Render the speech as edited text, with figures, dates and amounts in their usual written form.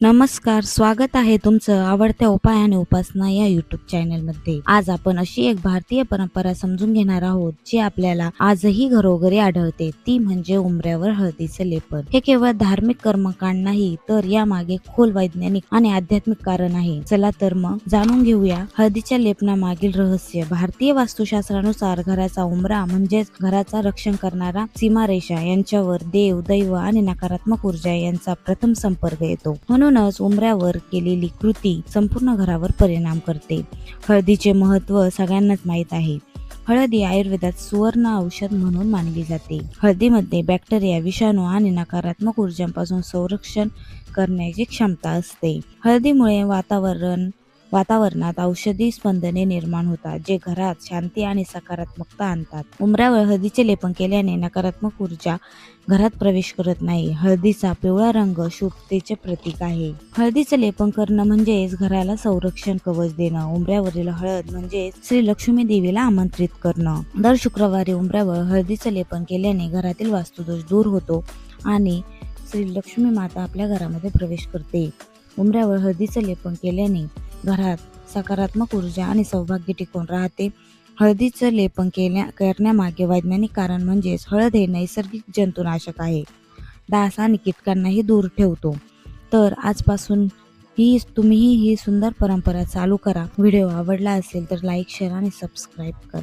नमस्कार, स्वागत आहे तुमचं आवडत्या उपाय आणि उपासना या YouTube चॅनलमध्ये. आज आपण अशी एक भारतीय परंपरा समजून घेणार आहोत जी आपल्याला आजही घरोघरी आढळते, ती म्हणजे उंबऱ्यावर हळदीचं लेपन. हे केवळ धार्मिक कर्मकांड नाही, तर यामागे खोल वैज्ञानिक आणि आध्यात्मिक कारण आहे. चला तर मग जाणून घेऊया हळदीच्या लेपनामागील रहस्य. भारतीय वास्तुशास्त्रानुसार घराचा उंबरा म्हणजेच घराचा रक्षण करणारा सीमारेषा, यांच्यावर देव, दैव आणि नकारात्मक ऊर्जा यांचा प्रथम संपर्क येतो. म्हणूनच उंबऱ्यावर केलेली कृती संपूर्ण घरावर परिणाम करते. हळदीचे महत्त्व सगळ्यांनाच माहीत आहे. हळद ही आयुर्वेदात सुवर्ण औषध म्हणून मानली जाते. हळदीमध्ये बॅक्टेरिया, विषाणू आणि नकारात्मक ऊर्जांपासून संरक्षण करण्याची क्षमता असते. हळदीमुळे वातावरणात औषधी स्पंदने निर्माण होतात, जे घरात शांती आणि सकारात्मकता आणतात. उंबऱ्यावर हळदीचे लेपन केल्याने नकारात्मक ऊर्जा घरात प्रवेश करत नाही. हळदीचा पिवळा रंग शुभतेचे प्रतीक आहे. हळदीचे लेपन करणं म्हणजेच घराला संरक्षण कवच देणं. उंबऱ्यावरील हळद म्हणजे श्री लक्ष्मी देवीला आमंत्रित करणं. दर शुक्रवारी उंबऱ्यावर हळदीचं लेपन केल्याने घरातील वास्तुदोष दूर होतो आणि श्री लक्ष्मी माता आपल्या घरामध्ये प्रवेश करते. उंबऱ्यावर हळदीचं लेपन केल्याने घरात सकारात्मक ऊर्जा आणि सौभाग्य टिकून राहते. हळदीचं लेपन करण्यामागे वैज्ञानिक कारण म्हणजेच हळद हे नैसर्गिक जंतुनाशक आहे. डास आणि कीटकांनाही दूर ठेवतो. तर आजपासून तुम्हीही ही सुंदर परंपरा चालू करा. व्हिडिओ आवडला असेल तर लाईक, शेअर आणि सबस्क्राईब करा.